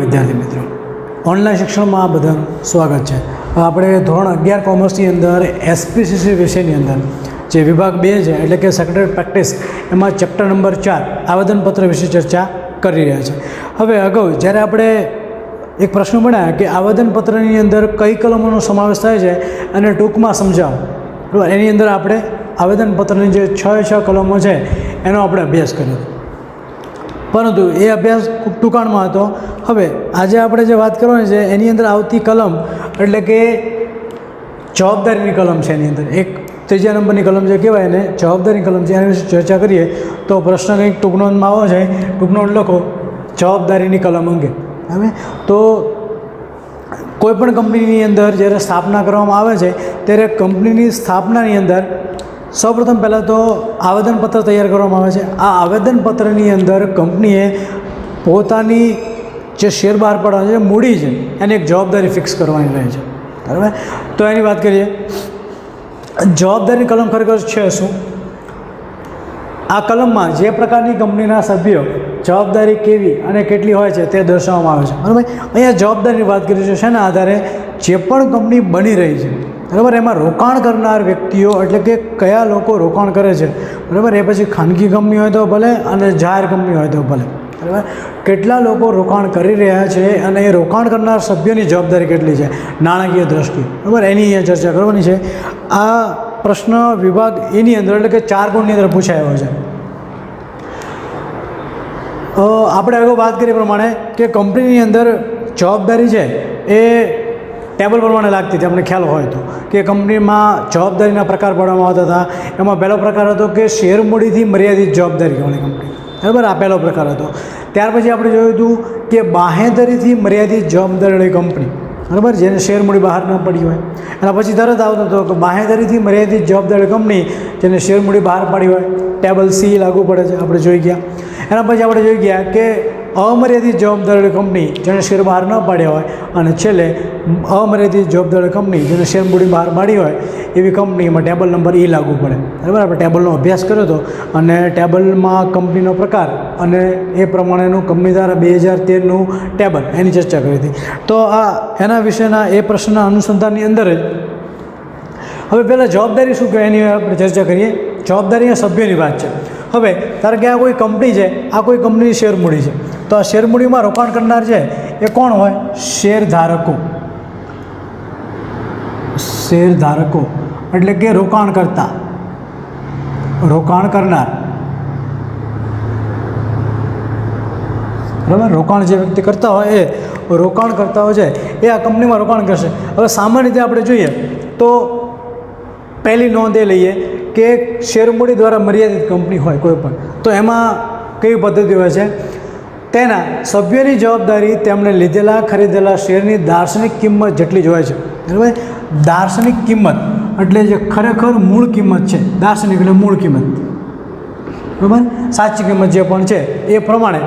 વિદ્યાર્થી મિત્રો, ઓનલાઈન શિક્ષણમાં બધાનું સ્વાગત છે. આપણે ધોરણ 11 કોમર્સની અંદર એસપીસીસી વિષયની અંદર જે વિભાગ 2 છે એટલે કે સેક્રેટરી પ્રેક્ટિસ, એમાં ચેપ્ટર નંબર 4 આવેદનપત્ર વિશે ચર્ચા કરી રહ્યા છે. હવે અગાઉ જ્યારે આપણે એક પ્રશ્ન ભણ્યા કે આવેદનપત્રની અંદર કઈ કલમોનો સમાવેશ થાય છે અને ટૂંકમાં સમજાવો, બરાબર. એની અંદર આપણે આવેદનપત્રની જે 6 કલમો છે એનો આપણે અભ્યાસ કર્યો, પરંતુ એ અભ્યાસ ખૂબ ટૂંકાણમાં હતો. હવે આજે આપણે જે વાત કરવાની છે એની અંદર આવતી કલમ એટલે કે જવાબદારીની કલમ છે. એની અંદર એક 3જા નંબરની કલમ જે કહેવાય એને જવાબદારીની કલમ છે, એના વિશે ચર્ચા કરીએ. તો પ્રશ્ન કંઈક ટૂંકનોંધમાં આવો છે, ટૂંકનોંધ લખો જવાબદારીની કલમ અંગે. હવે તો કોઈપણ કંપનીની અંદર જ્યારે સ્થાપના કરવામાં આવે છે ત્યારે કંપનીની સ્થાપનાની અંદર સૌપ્રથમ પહેલાં તો આવેદનપત્ર તૈયાર કરવામાં આવે છે. આ આવેદનપત્રની અંદર કંપનીએ પોતાની જે શેર બહાર પાડવા છે, મૂડી છે, એની એક જવાબદારી ફિક્સ કરવાની રહે છે, બરાબર. તો એની વાત કરીએ. જવાબદારીની કલમ ખરેખર છે શું? આ કલમમાં જે પ્રકારની કંપનીના સભ્યો જવાબદારી કેવી અને કેટલી હોય છે તે દર્શાવવામાં આવે છે, બરાબર. અહીંયા જવાબદારીની વાત કરી છે શેના આધારે? જે પણ કંપની બની રહી છે, બરાબર, એમાં રોકાણ કરનાર વ્યક્તિઓ એટલે કે કયા લોકો રોકાણ કરે છે, બરાબર. એ પછી ખાનગી કંપની હોય તો ભલે અને જાહેર કંપની હોય તો ભલે, બરાબર. કેટલા લોકો રોકાણ કરી રહ્યા છે અને એ રોકાણ કરનાર સભ્યોની જવાબદારી કેટલી છે નાણાકીય દ્રષ્ટિએ, બરાબર, એની અહીંયા ચર્ચા કરવાની છે. આ પ્રશ્ન વિભાગ એની અંદર એટલે કે 4 ગુણની અંદર પૂછાયો છે. આપણે અગાઉ વાત કરી પ્રમાણે કે કંપનીની અંદર જવાબદારી છે એ ટેબલ પ્રમાણે લાગતી હતી. આપણે ખ્યાલ હોય તો કે કંપનીમાં જવાબદારીના પ્રકાર પાડવામાં આવતા હતા. એમાં પહેલો પ્રકાર હતો કે શેર મૂડીથી મર્યાદિત જવાબદારીવાળી કંપની, બરાબર. આ પહેલો પ્રકાર હતો. ત્યાર પછી આપણે જોયું હતું કે બાંહેધરીથી મર્યાદિત જવાબદારીવાળી કંપની, બરાબર, જેને શેર મૂડી બહાર ન પડી હોય. એના પછી તરત આવતો હતો કે બાંહેધરીથી મર્યાદિત જવાબદારી કંપની જેને શેર મૂડી બહાર પાડી હોય, ટેબલ C લાગુ પડે છે, આપણે જોઈ ગયા. એના પછી આપણે જોઈ ગયા કે અમર્યાદિત જવાબદારી કંપની જેને શેર બહાર ન પાડ્યા હોય, અને છેલ્લે અમર્યાદિત જવાબદારી કંપની જેને શેર મૂડી બહાર પાડી હોય એવી કંપનીમાં ટેબલ નંબર E લાગુ પડે, બરાબર. આપણે ટેબલનો અભ્યાસ કર્યો હતો અને ટેબલમાં કંપનીનો પ્રકાર અને એ પ્રમાણેનું કંપની દ્વારા 2013નું ટેબલ એની ચર્ચા કરી હતી. તો આ એના વિશેના એ પ્રશ્નના અનુસંધાનની અંદર જ હવે પહેલાં જવાબદારી શું કહેવાય એની આપણે ચર્ચા કરીએ. જવાબદારી એ સભ્યોની વાત છે. હવે ધારો કે આ કોઈ કંપની છે, આ કોઈ કંપનીની શેર મૂડી છે, તો આ શેર મૂડીમાં રોકાણ કરનાર છે એ કોણ હોય? શેરધારકો. શેરધારકો એટલે કે રોકાણકર્તા, રોકાણ કરનાર, બરાબર. રોકાણ જે વ્યક્તિ કરતા હોય એ રોકાણકર્તાઓ છે એ આ કંપનીમાં રોકાણ કરશે. હવે સામાન્ય રીતે આપણે જોઈએ તો પહેલી નોંધ એ લઈએ કે શેર મૂડી દ્વારા મર્યાદિત કંપની હોય કોઈ પણ, તો એમાં કેવી પદ્ધતિ હોય છે? તેના સભ્યોની જવાબદારી તેમણે લીધેલા ખરીદેલા શેરની દાર્શનિક કિંમત જેટલી જ હોય છે, બરાબર. દાર્શનિક કિંમત એટલે જે ખરેખર મૂળ કિંમત છે, દાર્શનિક એટલે મૂળ કિંમત, બરાબર. સાચી કિંમત જે પણ છે એ પ્રમાણે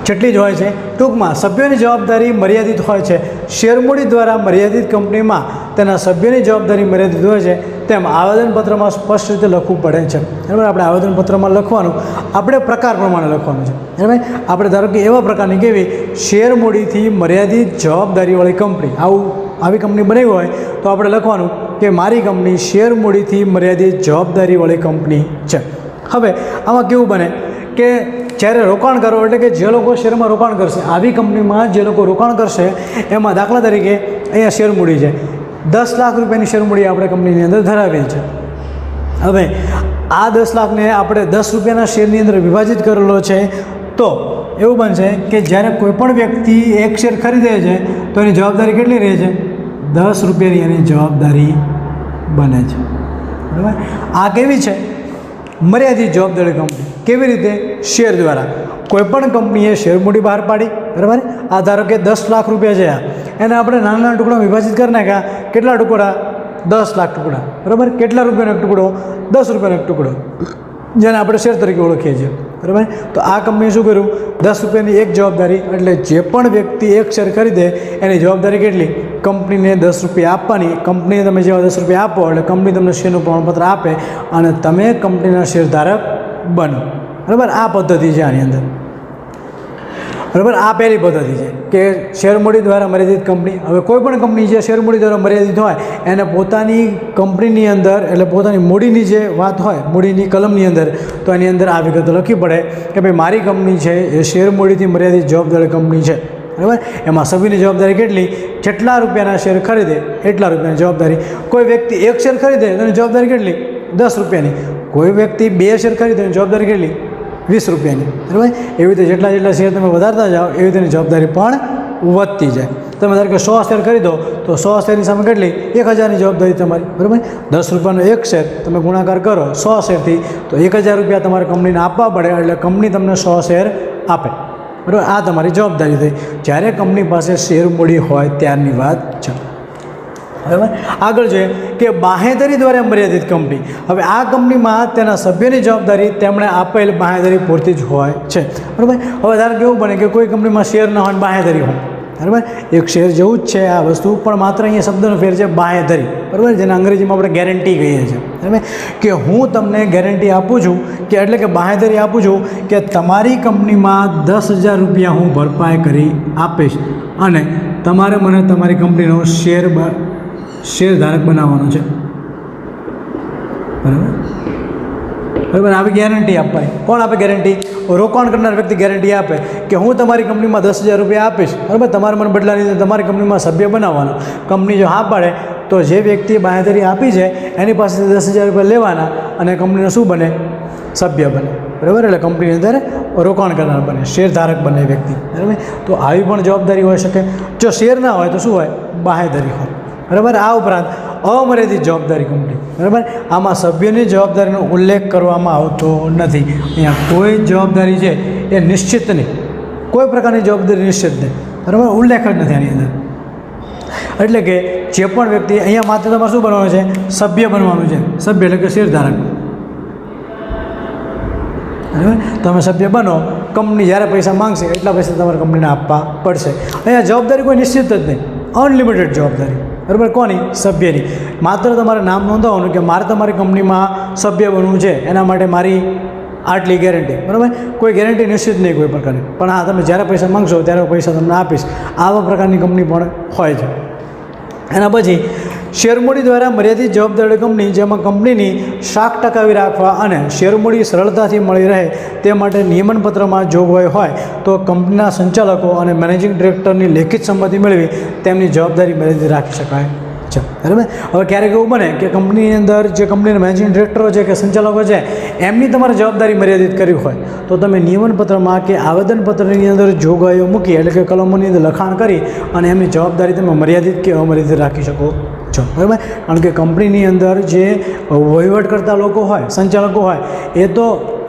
જેટલી જ હોય છે. ટૂંકમાં સભ્યોની જવાબદારી મર્યાદિત હોય છે. શેરમૂડી દ્વારા મર્યાદિત કંપનીમાં તેના સભ્યોની જવાબદારી મર્યાદિત હોય છે તેમ આવેદનપત્રમાં સ્પષ્ટ રીતે લખવું પડે છે, બરાબર. આપણે આવેદનપત્રમાં લખવાનું આપણે પ્રકાર પ્રમાણે લખવાનું છે, બરાબર. આપણે ધારો કે એવા પ્રકારની કેવી શેરમૂડીથી મર્યાદિત જવાબદારીવાળી કંપની, આવી કંપની બનાવી હોય તો આપણે લખવાનું કે મારી કંપની શેરમૂડીથી મર્યાદિત જવાબદારીવાળી કંપની છે. હવે આમાં કેવું બને કે જ્યારે રોકાણ કરો એટલે કે જે લોકો શેરમાં રોકાણ કરશે, આવી કંપનીમાં જે લોકો રોકાણ કરશે એમાં દાખલા તરીકે અહીંયા શેર મૂડી છે, 10 લાખ રૂપિયાની શેર મૂડી આપણે કંપનીની અંદર ધરાવેલી છે. હવે આ 10 લાખને આપણે 10 રૂપિયાના શેરની અંદર વિભાજિત કરેલો છે, તો એવું બનશે કે જ્યારે કોઈપણ વ્યક્તિ એક શેર ખરીદે છે તો એની જવાબદારી કેટલી રહે છે? 10 રૂપિયાની એની જવાબદારી બને છે, બરાબર. આ કેવી છે? મર્યાદિત જવાબદારી કંપની. કેવી રીતે? શેર દ્વારા. કોઈપણ કંપનીએ શેર મૂડી બહાર પાડી, બરાબર. આ ધારો કે 10 લાખ રૂપિયા છે, એને આપણે નાના નાના ટુકડા વિભાજિત કરી નાખ્યા. કેટલા ટુકડા? 10 લાખ ટુકડા, બરાબર. કેટલા રૂપિયાનો એક ટુકડો? 10 રૂપિયાનો એક ટુકડો, જેને આપણે શેર તરીકે ઓળખીએ છીએ, બરાબર. તો આ કંપનીએ શું કર્યું? 10 રૂપિયાની એક જવાબદારી, એટલે જે પણ વ્યક્તિ એક શેર ખરીદે એની જવાબદારી કેટલી? કંપનીને 10 રૂપિયા આપવાની. કંપનીને તમે જેવા 10 રૂપિયા આપો એટલે કંપની તમને શેરનું પ્રમાણપત્ર આપે અને તમે કંપનીના શેરધારક બનો, બરાબર. આ પદ્ધતિ છે આની અંદર. બરાબર, આ પહેલી પદ્ધતિ છે કે શેરમૂડી દ્વારા મર્યાદિત કંપની. હવે કોઈ પણ કંપની જે શેરમૂડી દ્વારા મર્યાદિત હોય એને પોતાની કંપનીની અંદર એટલે પોતાની મૂડીની જે વાત હોય મૂડીની કલમની અંદર તો એની અંદર આ વિગતો લખવી પડે કે ભાઈ મારી કંપની છે એ શેરમૂડીથી મર્યાદિત જવાબદારી કંપની છે. બરાબર, એમાં સભ્યની જવાબદારી કેટલી? જેટલા રૂપિયાના શેર ખરીદે એટલા રૂપિયાની જવાબદારી. કોઈ વ્યક્તિ એક શેર ખરીદે તો એની જવાબદારી કેટલી? 10 રૂપિયાની. કોઈ વ્યક્તિ 2 શેર ખરીદે એની જવાબદારી કેટલી? 20 રૂપિયાની. બરાબર, એવી રીતે જેટલા જેટલા શેર તમે વધારતા જાઓ એવી તેની જવાબદારી પણ વધતી જાય. તમે ધારો કે 100 શેર ખરીદો તો 100 શેરની સામે કેટલી? 1000ની જવાબદારી તમારી. બરાબર, 10 રૂપિયાનો એક શેર તમે ગુણાકાર કરો 100 શેરથી તો 1000 રૂપિયા તમારે કંપનીને આપવા પડે એટલે કંપની તમને 100 શેર આપે. બરાબર, આ તમારી જવાબદારી થઈ જ્યારે કંપની પાસે શેર મૂડી હોય ત્યારની વાત છે. બરાબર, આગળ છે કે બાંહેધરી દ્વારા મર્યાદિત કંપની. હવે આ કંપનીમાં તેના સભ્યની જવાબદારી તેમણે આપેલ બાંહેધરી પૂરતી જ હોય છે. બરાબર, હવે ધારો કે એવું બને કે કોઈ કંપનીમાં શેર ન હોય બાંહેધરી હોય. બરાબર, એક શેર જેવું જ છે આ વસ્તુ પણ માત્ર અહીંયા શબ્દનો ફેર છે બાંહેધરી. બરાબર, જેને અંગ્રેજીમાં આપણે ગેરંટી કહીએ છીએ. બરાબર, કે હું તમને ગેરંટી આપું છું કે એટલે કે બાંહેધરી આપું છું કે તમારી કંપનીમાં 10,000 રૂપિયા હું ભરપાઈ કરી આપીશ અને તમારે મને તમારી કંપનીનો શેરધારક બનાવવાનો છે. બરાબર, બરાબર, આવી ગેરંટી આપવાની. કોણ આપે ગેરંટી? રોકાણ કરનાર વ્યક્તિ ગેરંટી આપે કે હું તમારી કંપનીમાં 10,000 રૂપિયા આપીશ. બરાબર, તમારે મને બદલાની તમારી કંપનીમાં સભ્ય બનાવવાનો. કંપની જો હા પાડે તો જે વ્યક્તિએ બાંહેધરી આપી છે એની પાસેથી 10,000 રૂપિયા લેવાના અને કંપનીનો શું બને? સભ્ય બને. બરાબર, એટલે કંપનીની અંદર રોકાણ કરનાર બને, શેરધારક બને વ્યક્તિ. બરાબર, તો આવી પણ જવાબદારી હોઈ શકે. જો શેર ના હોય તો શું હોય? બાંહેધરી હોય. બરાબર, આ ઉપરાંત અમર્યાદિત જવાબદારી કંપની. બરાબર, આમાં સભ્યની જવાબદારીનો ઉલ્લેખ કરવામાં આવતો નથી. અહીંયા કોઈ જવાબદારી છે એ નિશ્ચિત નહીં, કોઈ પ્રકારની જવાબદારી નિશ્ચિત નહીં. બરાબર, ઉલ્લેખ જ નથી આની અંદર. એટલે કે જે પણ વ્યક્તિ અહીંયા માત્ર તમારે શું બનવાનું છે? સભ્ય બનવાનું છે. સભ્ય એટલે કે શેરધારક. બરાબર, તમે સભ્ય બનો, કંપની જ્યારે પૈસા માંગશે એટલા પૈસા તમારે કંપનીને આપવા પડશે. અહીંયા જવાબદારી કોઈ નિશ્ચિત જ નહીં, અનલિમિટેડ જવાબદારી. બરાબર, કોની? સભ્યની. માત્ર તમારે નામ નોંધાવવાનું કે મારે તમારી કંપનીમાં સભ્ય બનવું છે એના માટે મારી આટલી ગેરંટી. બરાબર, કોઈ ગેરંટી નિશ્ચિત નહીં કોઈ પ્રકારની, પણ હા તમે જ્યારે પૈસા માંગશો ત્યારે પૈસા તમને આપીશ. આવા પ્રકારની કંપની પણ હોય છે. એના પછી શેરમૂડી દ્વારા મર્યાદિત જવાબદારી કંપની, જેમાં કંપનીની શાખ ટકાવી રાખવા અને શેરમૂડી સરળતાથી મળી રહે તે માટે નિયમનપત્રમાં જોગવાઈ હોય તો કંપનીના સંચાલકો અને મેનેજિંગ ડિરેક્ટરની લેખિત સંમતિ મેળવી તેમની જવાબદારી મર્યાદિત રાખી શકાય છે. બરાબર, હવે ક્યારેક એવું બને કે કંપનીની અંદર જે કંપનીના મેનેજિંગ ડિરેક્ટરો છે કે સંચાલકો છે એમની તમારે જવાબદારી મર્યાદિત કરવી હોય તો તમે નિયમનપત્રમાં કે આવેદનપત્રની અંદર જોગવાઈઓ મૂકી એટલે કે કલમોની અંદર લખાણ કરી અને એમની જવાબદારી તમે મર્યાદિત કે અમર્યાદિત રાખી શકો છો. બરાબર, કારણ કે કંપનીની અંદર જે વહીવટ કરતા લોકો હોય, સંચાલકો હોય એ તો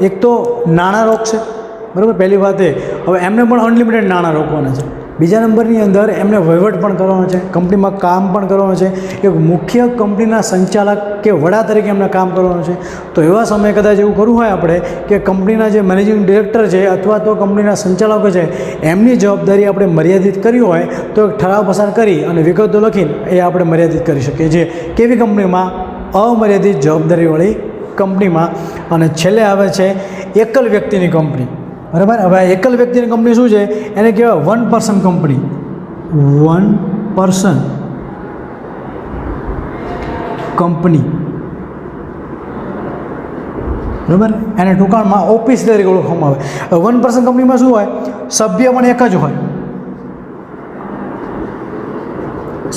એક તો નાણાં રોકશે. બરાબર, પહેલી વાત એ. હવે એમને પણ અનલિમિટેડ નાણાં રોકવાના છે. બીજા નંબરની અંદર એમને વહીવટ પણ કરવાનો છે, કંપનીમાં કામ પણ કરવાનું છે. એક મુખ્ય કંપનીના સંચાલક કે વડા તરીકે એમને કામ કરવાનું છે. તો એવા સમયે કદાચ એવું કરવું હોય આપણે કે કંપનીના જે મેનેજિંગ ડિરેક્ટર છે અથવા તો કંપનીના સંચાલકો છે એમની જવાબદારી આપણે મર્યાદિત કરવી હોય તો એક ઠરાવ પસાર કરી અને વિગતો લખીને એ આપણે મર્યાદિત કરી શકીએ છીએ. કેવી કંપનીમાં? અમર્યાદિત જવાબદારીવાળી કંપનીમાં. અને છેલ્લે આવે છે એકલ વ્યક્તિની કંપની. બરાબર, હવે એકલ વ્યક્તિની કંપની શું છે? એને કહેવાય 1 પર્સન કંપની. 1 person company. બરાબર, એને ટૂંકાણમાં ઓફિસ તરીકે ઓળખવામાં આવે. 1 પર્સન કંપનીમાં શું હોય? સભ્ય પણ એક જ હોય.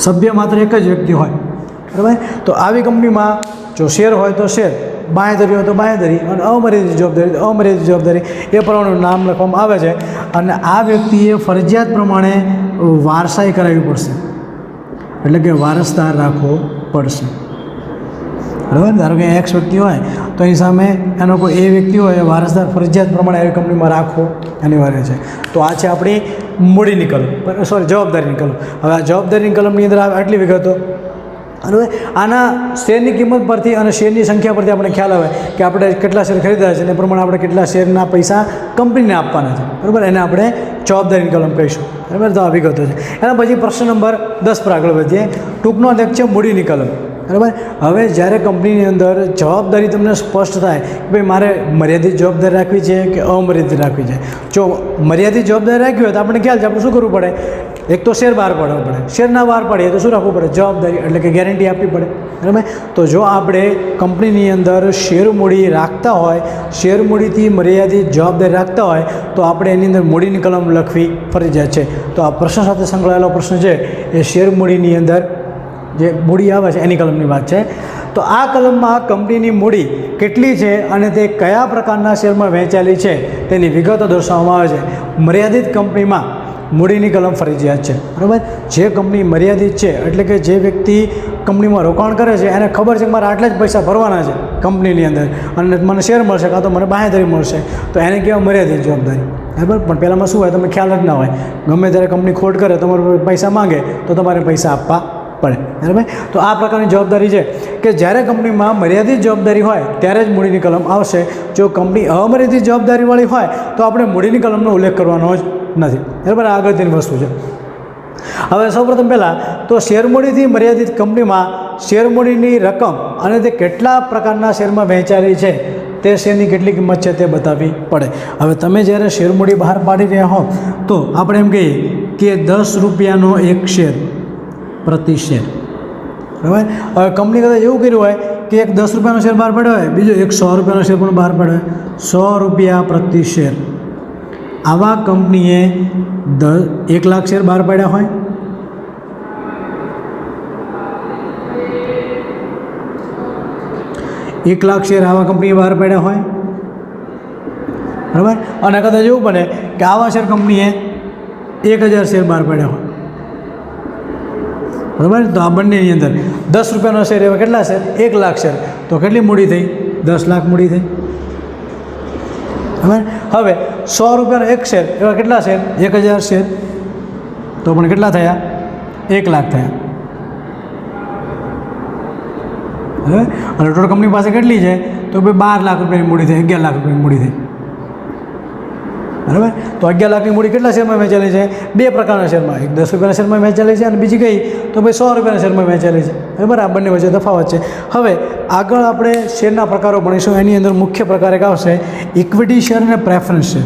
સભ્ય માત્ર એક જ વ્યક્તિ હોય. બરાબર, તો આવી કંપનીમાં જો શેર હોય તો શેર, બાંહેધરી હોય તો બાંહેધરી અને અમર્યાદિત જવાબદારી એ પ્રમાણેનું નામ લખવામાં આવે છે. અને આ વ્યક્તિએ ફરજિયાત પ્રમાણે વારસાઈ કરાવવી પડશે, એટલે કે વારસદાર રાખવો પડશે. બરાબર, ધારો કે એક્સ વ્યક્તિ હોય તો એની સામે એનો કોઈ એ વ્યક્તિ હોય એ વારસદાર ફરજિયાત પ્રમાણે એવી કંપનીમાં રાખવો અનિવાર્ય છે. તો આ છે આપણી મૂડીની કલમ, જવાબદારીની કલમ. હવે આ જવાબદારીની કલમની અંદર આટલી વિગતો. અને આના શેરની કિંમત પરથી અને શેરની સંખ્યા પરથી આપણે ખ્યાલ આવે કે આપણે કેટલા શેર ખરીદ્યા છે અને એ પ્રમાણે આપણે કેટલા શેરના પૈસા કંપનીને આપવાના છે. બરાબર, એને આપણે જવાબદારીની કલમ કહીશું. બરાબર, તો આ વિગતો છે. એના પછી પ્રશ્ન નંબર 10 પર આગળ વધીએ. ટૂંકનો લેખ છે મૂડીની કલમ. બરાબર. હવે જ્યારે કંપનીની અંદર જવાબદારી તમને સ્પષ્ટ થાય કે ભાઈ મારે મર્યાદિત જવાબદારી રાખવી છે કે અમર્યાદિત રાખવી છે. જો મર્યાદિત જવાબદારી રાખવી હોય તો આપણે ખ્યાલ છે આપણે શું કરવું પડે, એક તો શેર બહાર પાડવા પડે, શેર ના બહાર પાડીએ તો શું રાખવું પડે, જવાબદારી એટલે કે ગેરંટી આપવી પડે. બરાબર. તો જો આપણે કંપનીની અંદર શેર મૂડી રાખતા હોય, શેર મૂડીથી મર્યાદિત જવાબદારી રાખતા હોય તો આપણે એની અંદર મૂડીની કલમ લખવી ફરજિયાત છે. તો આ પ્રશ્ન સાથે સંકળાયેલો પ્રશ્ન છે એ શેર મૂડીની અંદર જે મૂડી આવે છે એની કલમની વાત છે. તો આ કલમમાં કંપનીની મૂડી કેટલી છે અને તે કયા પ્રકારના શેરમાં વહેંચાયેલી છે તેની વિગતો દર્શાવવામાં આવે છે. મર્યાદિત કંપનીમાં મૂડીની કલમ ફરજિયાત છે. બરાબર. જે કંપની મર્યાદિત છે એટલે કે જે વ્યક્તિ કંપનીમાં રોકાણ કરે છે એને ખબર છે કે મારે આટલા જ પૈસા ભરવાના છે કંપનીની અંદર અને મને શેર મળશે કાં તો મને બાંહેધરી મળશે, તો એને કહેવાય મર્યાદિત જવાબદારી. બરાબર. પણ પહેલાંમાં શું હોય, તમે ખ્યાલ જ ના હોય, ગમે ત્યારે કંપની ખોટ કરે, તમારે પૈસા માંગે તો તમારે પૈસા આપવા પડે. બરાબર. તો આ પ્રકારની જવાબદારી છે કે જ્યારે કંપનીમાં મર્યાદિત જવાબદારી હોય ત્યારે જ મૂડીની કલમ આવશે. જો કંપની અમર્યાદિત જવાબદારીવાળી હોય તો આપણે મૂડીની કલમનો ઉલ્લેખ કરવાનો જ નથી. બરાબર. આ અગત્યની વસ્તુ છે. હવે સૌપ્રથમ પહેલાં તો શેરમૂડીથી મર્યાદિત કંપનીમાં શેરમૂડીની રકમ અને તે કેટલા પ્રકારના શેરમાં વહેંચાયેલી છે, તે શેરની કેટલી કિંમત છે તે બતાવવી પડે. હવે તમે જ્યારે શેરમૂડી બહાર પાડી રહ્યા હો તો આપણે એમ કહીએ કે 10 રૂપિયાનો એક શેર પ્રતિ શેર. બરાબર. હવે કંપની કદાચ એવું કર્યું હોય કે એક 10 રૂપિયાનો શેર બહાર પાડ્યો હોય, બીજો એક 100 રૂપિયાનો શેર પણ બહાર પાડ્યો હોય, 100 રૂપિયા પ્રતિ શેર. આવા કંપનીએ 1 લાખ શેર બહાર પાડ્યા હોય, એક લાખ શેર આવા કંપનીએ બહાર પાડ્યા હોય. બરાબર. અને કદાચ એવું બને કે આવા શેર કંપનીએ 1000 શેર બહાર પાડ્યા હોય. બરાબર. તો આ બંનેની અંદર 10 રૂપિયાનો શેર એવા કેટલા શેર, 1 લાખ શેર, તો કેટલી મૂડી થઈ, 10 લાખ મૂડી થઈ. બરાબર. હવે 100 રૂપિયાનો એક શેર એવા કેટલા શેર, 1000 શેર, તો પણ કેટલા થયા, 1 લાખ થયા. બરાબર. અને ટોટલ કંપની પાસે કેટલી છે તો ભાઈ 12 લાખ રૂપિયાની મૂડી થઈ, 11 લાખ રૂપિયાની મૂડી થઈ. બરાબર. તો 11 લાખની મૂડી કેટલા શેરમાં વહેંચાયેલી છે, 2 પ્રકારના શેરમાં, એક 10 રૂપિયાના શેરમાં વહેંચાયેલી છે અને બીજી કઈ તો ભાઈ 100 રૂપિયાના શેરમાં વહેંચાયેલી છે. બરાબર. આ બંને વચ્ચે તફાવત છે. હવે આગળ આપણે શેરના પ્રકારો ભણીશું. એની અંદર મુખ્ય પ્રકાર એક આવશે ઇક્વિટી શેર અને પ્રેફરન્સ શેર.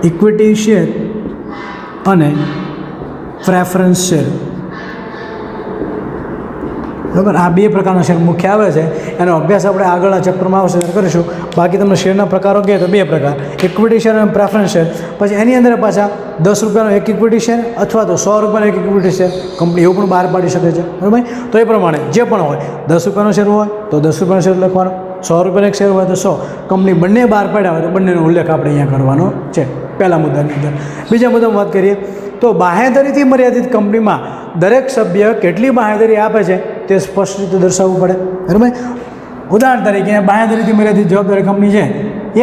ઇક્વિટી શેર અને પ્રેફરન્સ શેર. બરાબર. આ 2 પ્રકારના શેર મુખ્ય આવે છે. એનો અભ્યાસ આપણે આગળના ચેપ્ટરમાં આવશે ત્યારે કરીશું. બાકી તમને શેરના પ્રકારો કહે તો 2 પ્રકાર, ઇક્વિટી શેર અને પ્રેફરન્સ શેર. પછી એની અંદર પાછા 10 રૂપિયાનો એક ઇક્વિટી શેર અથવા તો 100 રૂપિયાનો એક ઇક્વિટી શેર કંપની એવું પણ બહાર પાડી શકે છે. બરાબર. તો એ પ્રમાણે જે પણ હોય, 10 રૂપિયાનો શેર હોય તો 10 રૂપિયાનો શેર લખવાનો, 100 રૂપિયાનો એક શેર હોય તો 100. કંપની બંને બહાર પાડ્યા હોય તો બંનેનો ઉલ્લેખ આપણે અહીંયા કરવાનો છે પહેલા મુદ્દાની અંદર. બીજા મુદ્દામાં વાત કરીએ તો બાંહેધરીથી મર્યાદિત કંપનીમાં દરેક સભ્ય કેટલી બાંહેધરી આપે છે તે સ્પષ્ટ રીતે દર્શાવવું પડે. બરાબર. ઉદાહરણ તરીકે બાંહેધરીથી મર્યાદિત જવાબદારી કંપની છે,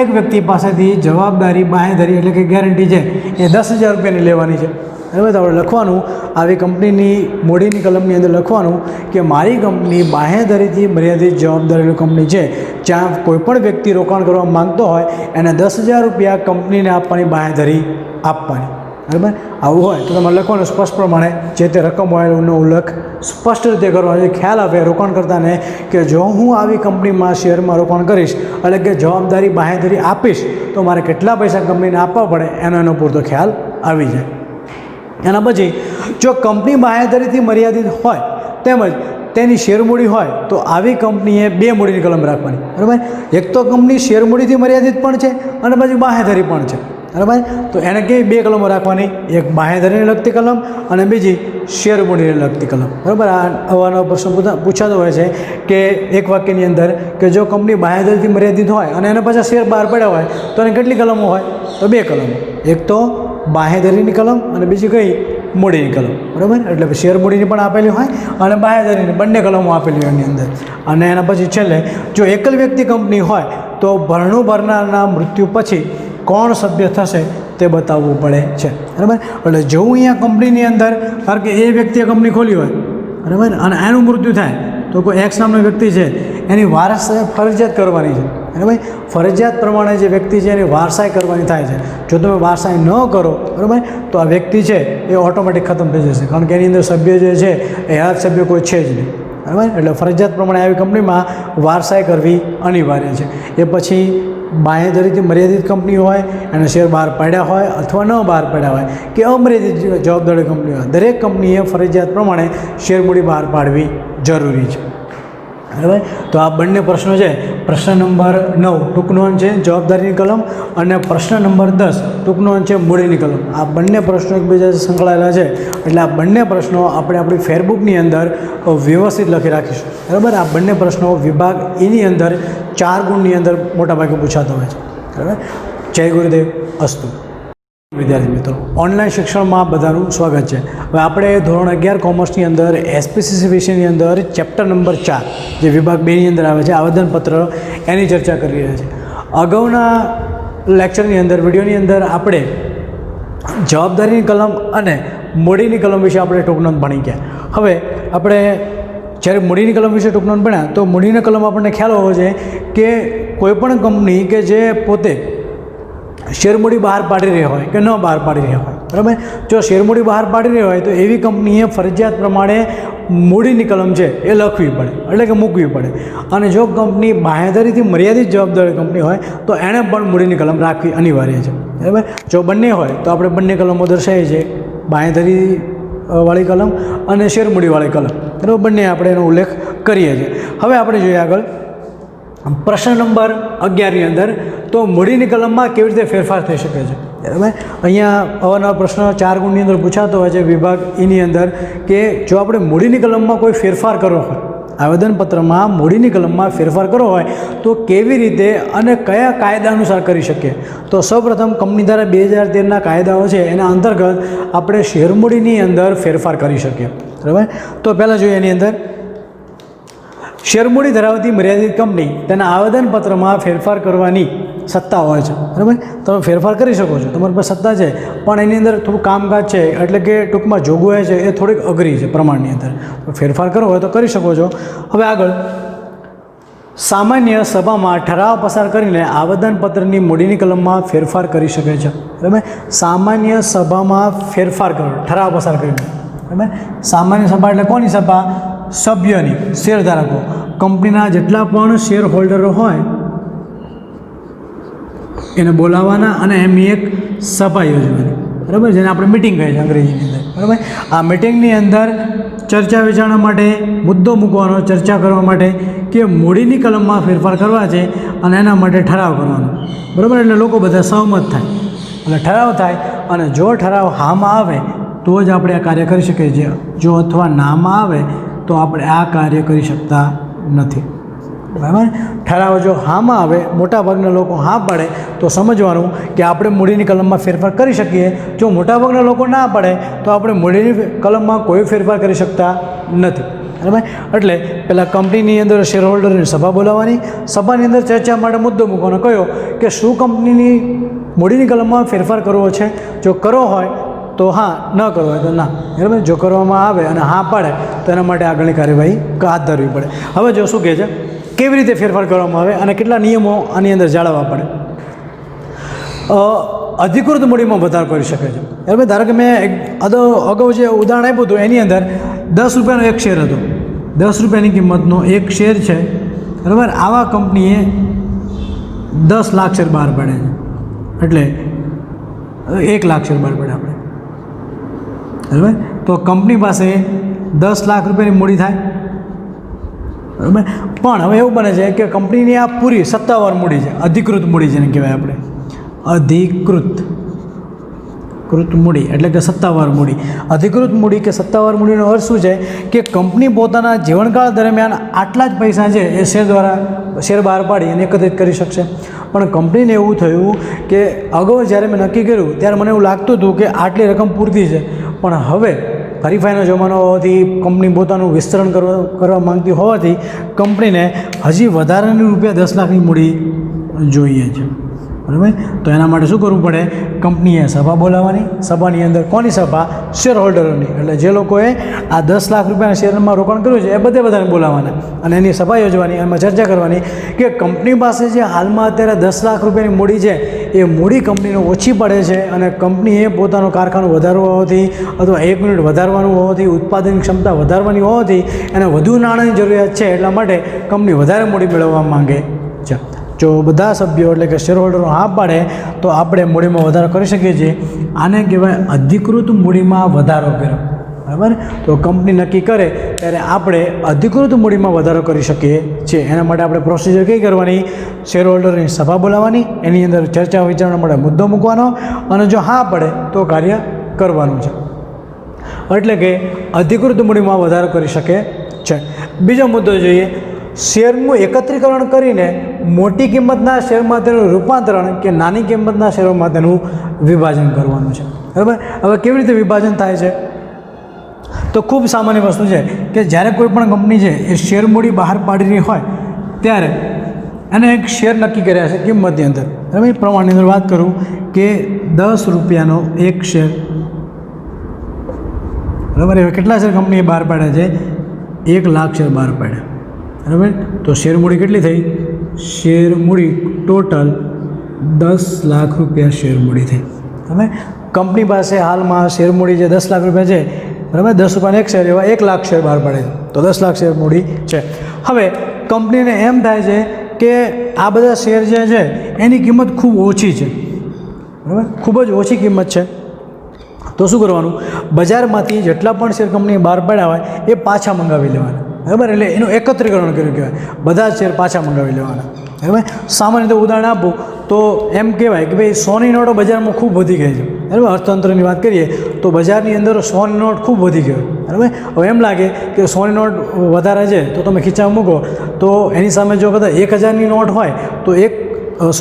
એક વ્યક્તિ પાસેથી જવાબદારી બાંહેધરી એટલે કે ગેરંટી છે એ 10,000 રૂપિયાની લેવાની છે. બરાબર. તો આપણે લખવાનું આવી કંપનીની મૂડીની કલમની અંદર લખવાનું કે મારી કંપની બાંહેધરીથી મર્યાદિત જવાબદારીની કંપની છે, જ્યાં કોઈપણ વ્યક્તિ રોકાણ કરવા માંગતો હોય એને 10,000 રૂપિયા કંપનીને આપવાની બાંહેધરી આપવાની. બરાબર. આવું હોય તો તમારે લખવાનું સ્પષ્ટ પ્રમાણે જે તે રકમ હોય એનો ઉલ્લેખ સ્પષ્ટ રીતે કરવાનો. ખ્યાલ આવે રોકાણકર્તાને કે જો હું આવી કંપનીમાં શેરમાં રોકાણ કરીશ એટલે કે જવાબદારી બાંહેધરી આપીશ તો મારે કેટલા પૈસા કંપનીને આપવા પડે એનો પૂરતો ખ્યાલ આવી જાય. એના પછી જો કંપની બાંહેધરીથી મર્યાદિત હોય તેમજ તેની શેરમૂડી હોય તો આવી કંપનીએ 2 મૂડીની કલમ રાખવાની. બરાબર. એક તો કંપની શેરમૂડીથી મર્યાદિત પણ છે અને પછી બાંહેધરી પણ છે. બરાબર. તો એને કેવી 2 કલમો રાખવાની, એક બાંહેધરીને લગતી કલમ અને બીજી શેરમૂડીને લગતી કલમ. બરાબર. આ અવારનવાર પ્રશ્ન પૂછાતો હોય છે કે એક વાક્યની અંદર કે જો કંપની બાંહેધરીથી મર્યાદિત હોય અને એને પાછા શેર બહાર પડ્યા હોય તો એને કેટલી કલમો હોય તો 2 કલમો, એક તો બાંહેધરીની કલમ અને બીજી કઈ મૂડીની કલમ. બરાબર. એટલે શેરમૂડીની પણ આપેલી હોય અને બાંહેધરીની બંને કલમો આપેલી હોય એની અંદર. અને એના પછી છેલ્લે જો એકલ વ્યક્તિ કંપની હોય તો ભરણું ભરનારના મૃત્યુ પછી કોણ સભ્ય થશે તે બતાવવું પડે છે. બરાબર. એટલે જો અહીંયા કંપનીની અંદર કારણ કે એ વ્યક્તિએ કંપની ખોલી હોય, બરાબર, અને એનું મૃત્યુ થાય તો કોઈ એક્સ નામનો વ્યક્તિ છે એની વારસ ફરજિયાત કરવાની છે. બરાબર. ફરજિયાત પ્રમાણે જે વ્યક્તિ છે એની વારસાઈ કરવાની થાય છે. જો તમે વારસાઈ ન કરો બરાબર તો આ વ્યક્તિ છે એ ઓટોમેટિક ખતમ થઈ જશે, કારણ કે એની અંદર સભ્ય જે છે એ યાદ સભ્ય કોઈ છે જ નહીં બરાબર. એટલે ફરજિયાત પ્રમાણે આવી કંપનીમાં વારસાઈ કરવી અનિવાર્ય છે. એ પછી બાંહેધરીથી મર્યાદિત કંપની હોય, એને શેર બહાર પાડ્યા હોય અથવા ન બહાર પાડ્યા હોય, કે અમર્યાદિત જવાબદારી કંપની હોય, દરેક કંપનીએ ફરજિયાત પ્રમાણે શેર મૂડી બહાર પાડવી જરૂરી છે બરાબર. તો આ બંને પ્રશ્નો છે. પ્રશ્ન નંબર 9 ટૂંકનોંધ છે જવાબદારીની કલમ, અને પ્રશ્ન નંબર 10 ટૂંકનોંધ છે મૂડીની કલમ. આ બંને પ્રશ્નો એકબીજાથી સંકળાયેલા છે, એટલે આ બંને પ્રશ્નો આપણે આપણી ફેરબુકની અંદર વ્યવસ્થિત લખી રાખીશું બરાબર. આ બંને પ્રશ્નો વિભાગ એની અંદર 4 ગુણની અંદર મોટાભાગે પૂછાતા હોય છે બરાબર. જય ગુરુદેવ અસ્તુ. વિદ્યાર્થી મિત્રો, ઓનલાઈન શિક્ષણમાં બધાનું સ્વાગત છે. હવે આપણે ધોરણ 11 કોમર્સની અંદર એસપીસીસી વિષયની અંદર ચેપ્ટર નંબર 4 જે વિભાગ 2ની અંદર આવે છે આવેદનપત્ર, એની ચર્ચા કરી રહ્યા છીએ. અગાઉના લેક્ચરની અંદર વિડીયોની અંદર આપણે જવાબદારીની કલમ અને મૂડીની કલમ વિશે આપણે ટૂંકનોંધ ભણી ગયા. હવે આપણે જ્યારે મૂડીની કલમ વિશે ટૂંકનોંધ ભણ્યા તો મૂડીની કલમ આપણને ખ્યાલ હોવો જોઈએ કે કોઈપણ કંપની કે જે પોતે શેરમૂડી બહાર પાડી રહી હોય કે ન બહાર પાડી રહી હોય બરાબર. જો શેરમૂડી બહાર પાડી રહી હોય તો એવી કંપનીએ ફરજિયાત પ્રમાણે મૂડીની કલમ છે એ લખવી પડે, એટલે કે મૂકવી પડે. અને જો કંપની બાંહેધરીથી મર્યાદિત જવાબદારી કંપની હોય તો એણે પણ મૂડીની કલમ રાખવી અનિવાર્ય છે બરાબર. જો બંને હોય તો આપણે બંને કલમો દર્શાવીએ છીએ, બાંહેધરી વાળી કલમ અને શેરમૂડીવાળી કલમ બરાબર. બંને આપણે એનો ઉલ્લેખ કરીએ છીએ. હવે આપણે જોઈએ આગળ પ્રશ્ન નંબર 11ની અંદર તો મૂડીની કલમમાં કેવી રીતે ફેરફાર થઈ શકે છે બરાબર. અહીંયા અવારનવાર પ્રશ્ન 4 ગુણની અંદર પૂછાતો હોય છે વિભાગ એની અંદર કે જો આપણે મૂડીની કલમમાં કોઈ ફેરફાર કરવો હોય, આવેદનપત્રમાં મૂડીની કલમમાં ફેરફાર કરવો હોય તો કેવી રીતે અને કયા કાયદા અનુસાર કરી શકીએ. તો સૌપ્રથમ કંપની ધારા 2013ના કાયદાઓ છે એના અંતર્ગત આપણે શેરમૂડીની અંદર ફેરફાર કરી શકીએ બરાબર. તો પહેલાં જોઈએ એની અંદર શેરમૂડી ધરાવતી મર્યાદિત કંપની તેના આવેદનપત્રમાં ફેરફાર કરવાની સત્તા હોય છે બરાબર. તમે ફેરફાર કરી શકો છો, તમારી પાસે સત્તા છે, પણ એની અંદર થોડું કામકાજ છે, એટલે કે ટૂંકમાં જોગવાઈ છે એ થોડીક અઘરી છે પ્રમાણની અંદર. ફેરફાર કરવો હોય તો કરી શકો છો. હવે આગળ સામાન્ય સભામાં ઠરાવ પસાર કરીને આવેદનપત્રની મૂડીની કલમમાં ફેરફાર કરી શકે છે બરાબર. સામાન્ય સભામાં ફેરફાર કરો, ઠરાવ પસાર કરીને બરાબર. સામાન્ય સભા એટલે કોની સભા? સભ્યની, શેરધારકો, કંપનીના જેટલા પણ શેર હોલ્ડરો હોય એને બોલાવવાના અને એમની એક સભા યોજવાની બરાબર, જેને આપણે મિટિંગ કહીએ છીએ અંગ્રેજીની અંદર બરાબર. આ મિટિંગની અંદર ચર્ચા વિચારણા માટે મુદ્દો મૂકવાનો, ચર્ચા કરવા માટે કે મૂડીની કલમમાં ફેરફાર કરવા છે અને એના માટે ઠરાવ કરવાનો બરાબર. એટલે લોકો બધા સહમત થાય, એટલે ઠરાવ થાય, અને જો ઠરાવ હામાં આવે તો જ આપણે આ કાર્ય કરી શકીએ છીએ. જો અથવા નામાં આવે તો આપણે આ કાર્ય કરી શકતા નથી બરાબર. ઠરાવ જો હામાં આવે, મોટાભાગના લોકો હા પાડે તો સમજવાનું કે આપણે મૂડીની કલમમાં ફેરફાર કરી શકીએ. જો મોટાભાગના લોકો ના પાડે તો આપણે મૂડીની કલમમાં કોઈ ફેરફાર કરી શકતા નથી બરાબર. એટલે પહેલાં કંપનીની અંદર શેર હોલ્ડરની સભા બોલાવવાની, સભાની અંદર ચર્ચા માટે મુદ્દો મૂકવાનો કયો કે શું કંપનીની મૂડીની કલમમાં ફેરફાર કરવો છે. જો કરવો હોય તો હા, ન કરવો હોય તો ના બરાબર. જો કરવામાં આવે અને હા પાડે તો એના માટે આગળની કાર્યવાહી હાથ ધરવી પડે. હવે જો શું કહે છે, કેવી રીતે ફેરફાર કરવામાં આવે અને કેટલા નિયમો આની અંદર જાળવવા પડે. અધિકૃત મૂડીમાં વધારો કરી શકે છે બરાબર. ધારો કે મેં અગાઉ જે ઉદાહરણ આપ્યું હતું એની અંદર 10 રૂપિયાનો એક શેર હતો, 10 રૂપિયાની કિંમતનો એક શેર છે બરાબર. આવા કંપનીએ 10 લાખ શેર બહાર પાડે છે, એટલે 1 લાખ શેર બહાર પાડે આપણે બરાબર. તો કંપની પાસે 10 લાખ રૂપિયાની મૂડી થાય બરાબર. પણ હવે એવું બને છે કે કંપનીની આ પૂરી સત્તાવાર મૂડી છે, અધિકૃત મૂડી જેને કહેવાય આપણે, અધિકૃત મૂડી એટલે કે સત્તાવાર મૂડી. અધિકૃત મૂડી કે સત્તાવાર મૂડીનો અર્થ શું છે કે કંપની પોતાના જીવનકાળ દરમિયાન આટલા જ પૈસા છે એ શેર દ્વારા શેર બહાર પાડી અને એકત્રિત કરી શકશે. પણ કંપનીને એવું થયું કે અગાઉ જ્યારે મેં નક્કી કર્યું ત્યારે મને એવું લાગતું હતું કે આટલી રકમ પૂરતી છે, પણ હવે હરીફાઈનો જમાનો હોવાથી કંપની પોતાનું વિસ્તરણ કરવા માંગતી હોવાથી કંપનીને હજી વધારાની ₹10 લાખની મૂડી જોઈએ છે બરાબર. તો એના માટે શું કરવું પડે? કંપનીએ સભા બોલાવવાની. સભાની અંદર કોની સભા? શેર હોલ્ડરોની. એટલે જે લોકોએ આ 10 લાખ રૂપિયાના શેરમાં રોકાણ કર્યું છે એ બધાને બોલાવવાના અને એની સભા યોજવાની, એમાં ચર્ચા કરવાની કે કંપની પાસે જે હાલમાં અત્યારે 10 લાખ રૂપિયાની મૂડી છે એ મૂડી કંપનીને ઓછી પડે છે અને કંપનીએ પોતાનું કારખાનું વધારવું હોવાથી અથવા 1 યુનિટ વધારવાનું હોવાથી, ઉત્પાદન ક્ષમતા વધારવાની હોવાથી એને વધુ નાણાંની જરૂરિયાત છે. એટલા માટે કંપની વધારે મૂડી મેળવવા માંગે છે. જો બધા સભ્યો એટલે કે શેર હોલ્ડરો હા પાડે તો આપણે મૂડીમાં વધારો કરી શકીએ છીએ. આને કહેવાય અધિકૃત મૂડીમાં વધારો કર્યો. બરાબર. તો કંપની નક્કી કરે ત્યારે આપણે અધિકૃત મૂડીમાં વધારો કરી શકીએ છીએ. એના માટે આપણે પ્રોસિજર કઈ કરવાની? શેર હોલ્ડરની સભા બોલાવવાની, એની અંદર ચર્ચા વિચારણા માટે મુદ્દો મૂકવાનો અને જો હા પડે તો કાર્ય કરવાનું છે. એટલે કે અધિકૃત મૂડીમાં વધારો કરી શકે છે. બીજો મુદ્દો જોઈએ. શેરનું એકત્રીકરણ કરીને મોટી કિંમતના શેરમાં તેનું રૂપાંતરણ કે નાની કિંમતના શેરોમાં તેનું વિભાજન કરવાનું છે. બરાબર. હવે કેવી રીતે વિભાજન થાય છે? તો ખૂબ સામાન્ય વસ્તુ છે કે જ્યારે કોઈ પણ કંપની છે એ શેર મૂડી બહાર પાડી રહી હોય ત્યારે એને એક શેર નક્કી કર્યા છે કિંમતની અંદર. બરાબર. પ્રમાણની અંદર વાત કરું કે 10 રૂપિયાનો એક શેર. બરાબર. હવે કેટલા શેર કંપનીએ બહાર પાડ્યા છે? 1 લાખ શેર બહાર પાડ્યા. બરાબર. તો શેર મૂડી કેટલી થઈ? શેર મૂડી ટોટલ 10 લાખ રૂપિયા શેર મૂડી થઈ. બરાબર. કંપની પાસે હાલમાં શેર મૂડી જે 10 લાખ રૂપિયા છે, બરાબર, 10 રૂપિયાનો એક શેર એવા 1 લાખ શેર બહાર પાડે છે. તો 10 લાખ શેર મૂડી છે. હવે કંપનીને એમ થાય છે કે આ બધા શેર જે છે એની કિંમત ખૂબ ઓછી છે. બરાબર. ખૂબ જ ઓછી કિંમત છે. તો શું કરવાનું? બજારમાંથી જેટલા પણ શેર કંપનીએ બહાર પાડ્યા હોય એ પાછા મંગાવી લેવાના. બરાબર. એટલે એનું એકત્રીકરણ કર્યું કહેવાય. બધા શેર પાછા મંગાવી લેવાના. બરાબર. સામાન્ય રીતે ઉદાહરણ આપું તો એમ કહેવાય કે ભાઈ 100ની નોટો બજારમાં ખૂબ વધી ગઈ છે. બરાબર. અર્થતંત્રની વાત કરીએ તો બજારની અંદર 100ની નોટ ખૂબ વધી ગયો. બરાબર. હવે એમ લાગે કે 100ની નોટ વધારે છે તો તમે ખીચામાં મૂકો તો એની સામે જો કદાચ 1000ની નોટ હોય તો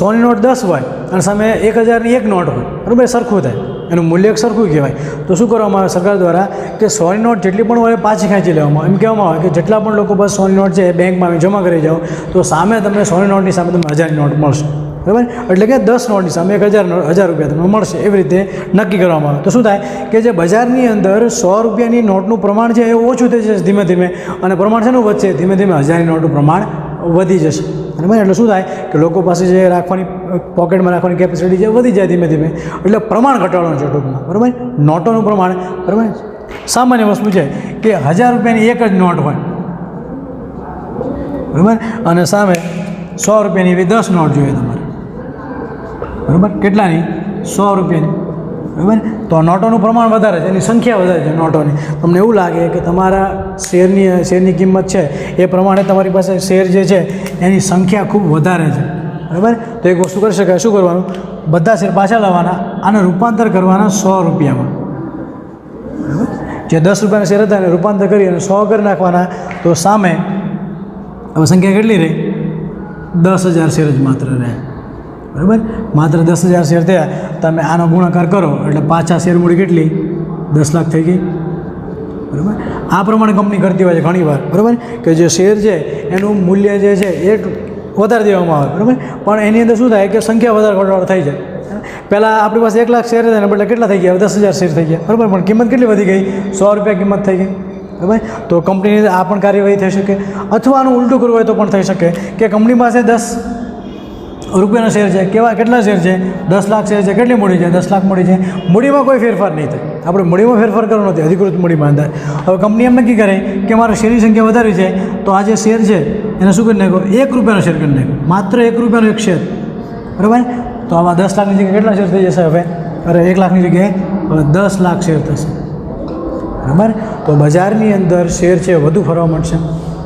100ની નોટ 10 હોય અને સામે 1000ની એક નોટ હોય. બરાબર. સરખું થાય, એનું મૂલ્ય એક સરખું કહેવાય. તો શું કરવામાં આવે સરકાર દ્વારા કે 100ની નોટ જેટલી પણ હોય પાછી ખેંચી લેવામાં. એમ કહેવામાં આવે કે જેટલા પણ લોકો બસ 100ની નોટ છે એ બેંકમાં જમા કરી જાઓ તો સામે તમને 100ની નોટની સામે તમને 1000ની નોટ મળશે. બરાબર. એટલે કે 10 નોટની સામે 1000 રૂપિયા તમને મળશે. એવી રીતે નક્કી કરવામાં આવે. તો શું થાય કે જે બજારની અંદર 100 રૂપિયાની નોટનું પ્રમાણ છે એ ઓછું થઈ જશે ધીમે ધીમે અને પ્રમાણ શેનું વધશે? ધીમે ધીમે 1000ની નોટનું પ્રમાણ વધી જશે. બરાબર. એટલે શું થાય કે લોકો પાસે જે રાખવાની પોકેટમાં રાખવાની કેપેસિટી છે વધી જાય ધીમે ધીમે. એટલે પ્રમાણ ઘટાડવાનું છે ટૂંકમાં. બરાબર. નોટોનું પ્રમાણ. બરાબર. સામાન્ય વસ્તુ છે કે 1000 રૂપિયાની એક જ નોટ હોય. બરાબર. અને સામે 100 રૂપિયાની એવી 10 નોટ જોઈએ તમારે. બરાબર. કેટલાની? 100 રૂપિયાની. બરાબર. તો નોટોનું પ્રમાણ વધારે છે, એની સંખ્યા વધારે છે નોટોની. તમને એવું લાગે કે તમારા શેરની કિંમત છે એ પ્રમાણે તમારી પાસે શેર જે છે એની સંખ્યા ખૂબ વધારે છે. બરાબર. તો એક વસ્તુ કરી શકાય. શું કરવાનું? બધા શેર પાછા લાવવાના, આને રૂપાંતર કરવાના 100 રૂપિયામાં. બરાબર. જે 10 રૂપિયાના શેર હતા એને રૂપાંતર કરી અને 100 કરી નાખવાના. તો સામે હવે સંખ્યા કેટલી રહી? 10,000 શેર જ માત્ર રહે. બરાબર. માત્ર 10,000 શેર થયા. તમે આનો ગુણાકાર કરો એટલે પાછા શેર મૂડી કેટલી? 10 લાખ થઈ ગઈ. બરાબર. આ પ્રમાણે કંપની કરતી હોય છે ઘણીવાર. બરાબર. કે જે શેર છે એનું મૂલ્ય જે છે એ વધારી દેવામાં આવે. બરાબર. પણ એની અંદર શું થાય કે સંખ્યા વધારે ઘટાડો થઈ જાય. પહેલાં આપણી પાસે 1 લાખ શેર હતા ને બદલે કેટલા થઈ ગયા? 10,000 શેર થઈ ગયા. બરાબર. પણ કિંમત કેટલી વધી ગઈ? 100 રૂપિયા કિંમત થઈ ગઈ. બરાબર. તો કંપનીની આ પણ કાર્યવાહી થઈ શકે. અથવા આનું ઉલટું કરવું હોય તો પણ થઈ શકે કે કંપની પાસે 10 રૂપિયાનો શેર છે. કેટલા શેર છે? 10 લાખ શેર છે. કેટલી મૂડી છે? 10 લાખ મૂડી છે. મૂડીમાં કોઈ ફેરફાર નહીં થાય. આપણે મૂડીમાં ફેરફાર કરવાનો નથી અધિકૃત મૂડીમાં અંદર. હવે કંપની એમ નક્કી કરે કે મારે શેરની સંખ્યા વધારવી છે તો આ જે શેર છે એને શું કરી નાખો? 1 રૂપિયાનો શેર કરી નાખો. માત્ર 1 રૂપિયાનો એક શેર. બરાબર. તો આમાં 10 લાખની જગ્યાએ કેટલા શેર થઈ જશે હવે? અરે 1 લાખની જગ્યાએ હવે 10 લાખ શેર થશે. બરાબર. તો બજારની અંદર શેર છે વધુ ફરવા મળશે.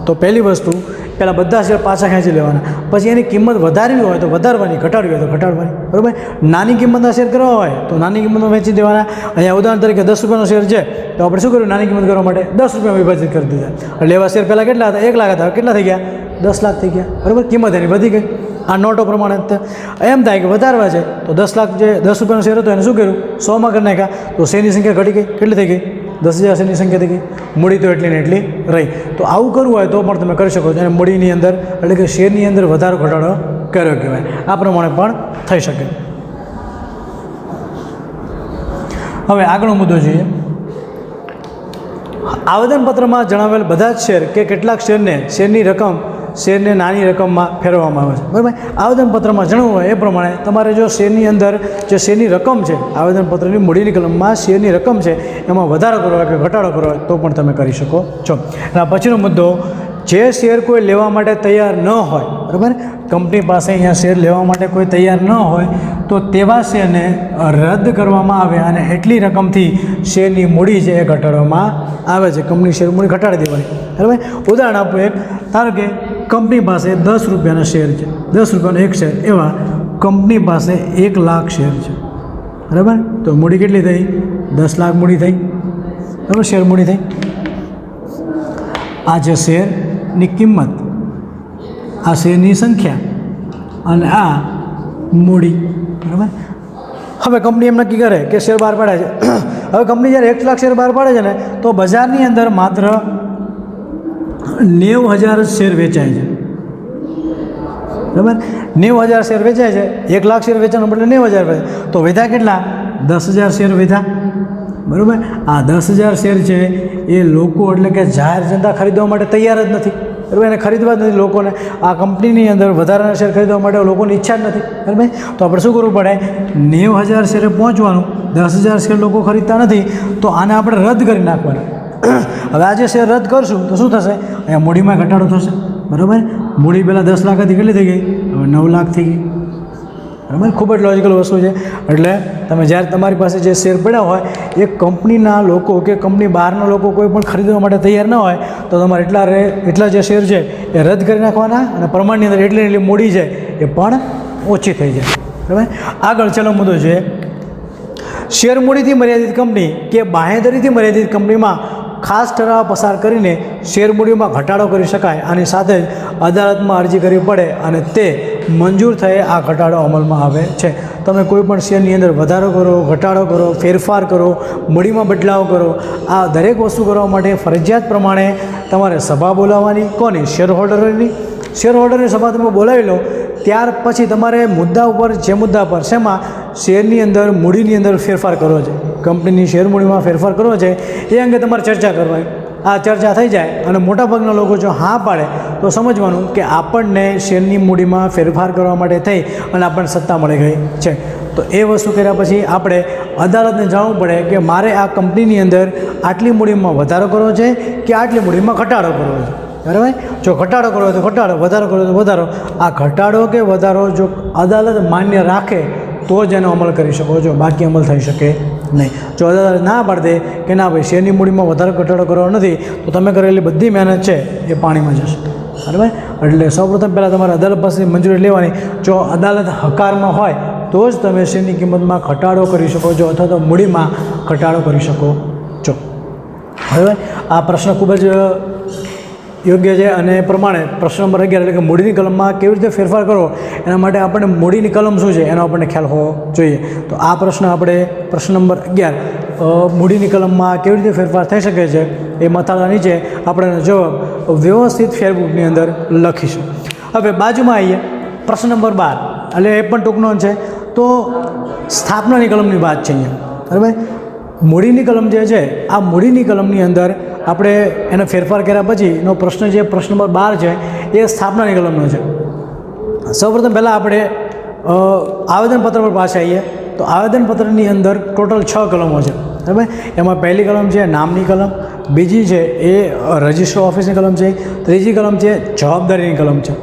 તો પહેલી વસ્તુ, પહેલાં બધા શેર પાછા ખેંચી લેવાના. પછી એની કિંમત વધારવી હોય તો વધારવાની, ઘટાડવી હોય તો ઘટાડવાની. બરાબર. નાની કિંમતના શેર કરવા હોય તો નાની કિંમતમાં વેચી દેવાના. અહીંયા ઉદાહરણ તરીકે 10 રૂપિયાનો શેર છે તો આપણે શું કર્યું? નાની કિંમત કરવા માટે 10 રૂપિયા વિભાજિત કરી દીધા. એટલે એવા શેર પહેલાં કેટલા હતા? 1 લાખ હતા. કેટલા થઈ ગયા? 10 લાખ થઈ ગયા. બરાબર. કિંમત એની વધી ગઈ. આ નોટો પ્રમાણે એમ થાય કે વધારવા છે તો 10 લાખ જે 10 રૂપિયાનો શેર હતો એને શું કર્યું? 100માં કરી નાખ્યા. તો શેરની સંખ્યા ઘટી ગઈ. કેટલી થઈ ગઈ? 10,000 શેરની સંખ્યા થઈ ગઈ. મૂડી તો એટલી ને એટલી રહી. તો આવું કરવું હોય તો પણ તમે કરી શકો છો. અને મૂડીની અંદર એટલે કે શેરની અંદર વધારો ઘટાડો કર્યો કહેવાય. આ પ્રમાણે પણ થઈ શકે. હવે આગળનો મુદ્દો જોઈએ. આવેદનપત્રમાં જણાવેલ બધા જ શેર કે કેટલાક શેરની નાની રકમમાં ફેરવવામાં આવે છે. બરાબર. આવેદનપત્રમાં જણાવવું હોય એ પ્રમાણે તમારે જો શેરની અંદર જે શેરની રકમ છે, આવેદનપત્રની મૂડીની કલમમાં શેરની રકમ છે એમાં વધારો કરવો હોય કે ઘટાડો કરવો હોય તો પણ તમે કરી શકો છો. અને પછીનો મુદ્દો, જે શેર કોઈ લેવા માટે તૈયાર ન હોય, બરાબર, કંપની પાસે અહીંયા શેર લેવા માટે કોઈ તૈયાર ન હોય તો તેવા શેરને રદ કરવામાં આવે અને એટલી રકમથી શેરની મૂડી છે એ ઘટાડવામાં આવે છે. કંપની શેર મૂડી ઘટાડી દેવાની. બરાબર. ઉદાહરણ આપું એક, ધારો કે કંપની પાસે 10 રૂપિયાના શેર છે, 10 રૂપિયાનો એક શેર, એવા કંપની પાસે 1 લાખ શેર છે. બરાબર. તો મૂડી કેટલી થઈ? 10 લાખ મૂડી થઈ. બરાબર, શેર મૂડી થઈ. આ છે શેરની કિંમત, આ શેરની સંખ્યા અને આ મૂડી. બરાબર. હવે કંપની એમ નક્કી કરે કે શેર બહાર પાડે છે. હવે કંપની જ્યારે 1 લાખ શેર બહાર પાડે છે ને તો બજારની અંદર માત્ર 90,000 શેર વેચાય છે. બરાબર. 90,000 શેર વેચાય છે. 1 લાખ શેર વેચાવાનો બદલે 90,000 વેચાય તો વધ્યા કેટલા? 10,000 શેર વધ્યા. બરાબર. આ 10,000 શેર છે એ લોકો એટલે કે જાહેર જનતા ખરીદવા માટે તૈયાર જ નથી. બરાબર. એને ખરીદવા જ નથી લોકોને. આ કંપનીની અંદર વધારાના શેર ખરીદવા માટે લોકોની ઈચ્છા જ નથી. બરાબર. તો આપણે શું કરવું પડે? 90,000 શેરે પહોંચવાનું. 10,000 શેર લોકો ખરીદતા નથી તો આને આપણે રદ કરી નાખવાના. હવે આ જે શેર રદ કરશું તો શું થશે? અહીંયા મૂડીમાં ઘટાડો થશે. બરાબર. મૂડી પહેલાં 10 લાખ હતી, કેટલી થઈ ગઈ? હવે 9 લાખ થઈ ગઈ. બરાબર. ખૂબ જ લોજિકલ વસ્તુ છે. એટલે તમે જ્યારે તમારી પાસે જે શેર પડ્યા હોય એ કંપનીના લોકો કે કંપની બહારના લોકો કોઈ પણ ખરીદવા માટે તૈયાર ન હોય તો તમારે એટલા જે શેર છે એ રદ કરી નાખવાના અને પ્રમાણની અંદર એટલી મૂડી છે એ પણ ઓછી થઈ જાય. બરાબર. આગળ છેલ્લો મુદ્દો છે, શેર મૂડીથી મર્યાદિત કંપની કે બાંહેધરીથી મર્યાદિત કંપનીમાં ખાસ ઠરાવ પસાર કરીને શેર મૂડીમાં ઘટાડો કરી શકાય. આની સાથે જ અદાલતમાં અરજી કરવી પડે અને તે મંજૂર થયે આ ઘટાડો અમલમાં આવે છે. તમે કોઈ પણ શેરની અંદર વધારો કરો, ઘટાડો કરો, ફેરફાર કરો, મૂડીમાં બદલાવ કરો, આ દરેક વસ્તુ કરવા માટે ફરજિયાત પ્રમાણે તમારે સભા બોલાવવાની. કોની? શેર હોલ્ડરની. શેર હોલ્ડરની સભા તમે બોલાવી લો. ત્યાર પછી તમારે મુદ્દા ઉપર જે મુદ્દા પર શેમાં શેરની અંદર મૂડીની અંદર ફેરફાર કરવો છે, કંપનીની શેર મૂડીમાં ફેરફાર કરવો છે એ અંગે તમારે ચર્ચા કરવાની. આ ચર્ચા થઈ જાય અને મોટાભાગના લોકો જો હા પાડે તો સમજવાનું કે આપણને શેરની મૂડીમાં ફેરફાર કરવા માટે થઈ અને આપણને સત્તા મળી ગઈ છે. તો એ વસ્તુ કર્યા પછી આપણે અદાલતને જાણવું પડે કે મારે આ કંપનીની અંદર આટલી મૂડીમાં વધારો કરવો છે કે આટલી મૂડીમાં ઘટાડો કરવો છે. બરાબર. જો ઘટાડો કરવો હોય તો ઘટાડો, વધારો કરવો તો વધારો. આ ઘટાડો કે વધારો જો અદાલત માન્ય રાખે તો જ એનો અમલ કરી શકો છો, બાકી અમલ થઈ શકે નહીં. જો અદાલત ના પાડે કે ના ભાઈ શેરની મૂડીમાં વધારો ઘટાડો કરવાનો નથી તો તમે કરેલી બધી મહેનત છે એ પાણીમાં જશે. બરાબર. એટલે સૌપ્રથમ પહેલાં તમારે અદાલત પાસે મંજૂરી લેવાની. જો અદાલત હકારમાં હોય તો જ તમે શેરની કિંમતમાં ઘટાડો કરી શકો છો અથવા તો મૂડીમાં ઘટાડો કરી શકો છો. હવે આ પ્રશ્ન ખૂબ જ યોગ્ય છે અને એ પ્રમાણે પ્રશ્ન નંબર 11 એટલે કે મૂડીની કલમમાં કેવી રીતે ફેરફાર કરવો એના માટે આપણને મૂડીની કલમ શું છે એનો આપણને ખ્યાલ હોવો જોઈએ. તો આ પ્રશ્ન આપણે પ્રશ્ન નંબર 11 મૂડીની કલમમાં કેવી રીતે ફેરફાર થઈ શકે છે એ મથાળા નીચે આપણે જવાબ વ્યવસ્થિત ફેરબુકની અંદર લખીશું. હવે બાજુમાં આવીએ પ્રશ્ન નંબર 12 એટલે એ પણ ટૂંકનો છે. તો સ્થાપનાની કલમની વાત છે અહીંયા. બરાબર. મૂડીની કલમ જે છે આ મૂડીની કલમની અંદર આપણે એને ફેરફાર કર્યા પછીનો પ્રશ્ન જે પ્રશ્ન નંબર 12 છે એ સ્થાપનાની કલમનો છે. સૌપ્રથમ પહેલાં આપણે આવેદનપત્ર પર પાછા આવીએ. તો આવેદનપત્રની અંદર ટોટલ 6 કલમો છે. બરાબર. એમાં પહેલી કલમ છે નામની કલમ, બીજી છે એ રજિસ્ટર ઓફિસની કલમ છે, ત્રીજી કલમ છે જવાબદારીની કલમ છે,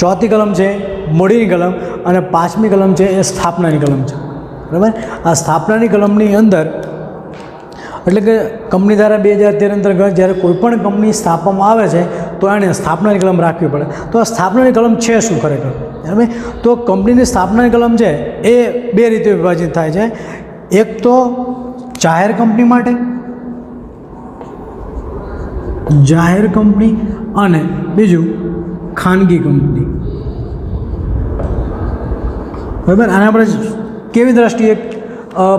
ચોથી કલમ છે મૂડીની કલમ અને પાંચમી કલમ છે એ સ્થાપનાની કલમ છે. બરાબર. આ સ્થાપનાની કલમની અંદર એટલે કે કંપની ધારા 2013 અંતર્ગત જ્યારે કોઈપણ કંપની સ્થાપવામાં આવે છે તો એણે સ્થાપનાની કલમ રાખવી પડે. તો આ સ્થાપનાની કલમ છે શું ખરેખર? બરાબર. તો કંપનીની સ્થાપનાની કલમ છે એ 2 રીતે વિભાજિત થાય છે. એક તો જાહેર કંપની માટે, જાહેર કંપની, અને બીજું ખાનગી કંપની. બરાબર. આને આપણે કેવી દ્રષ્ટિએ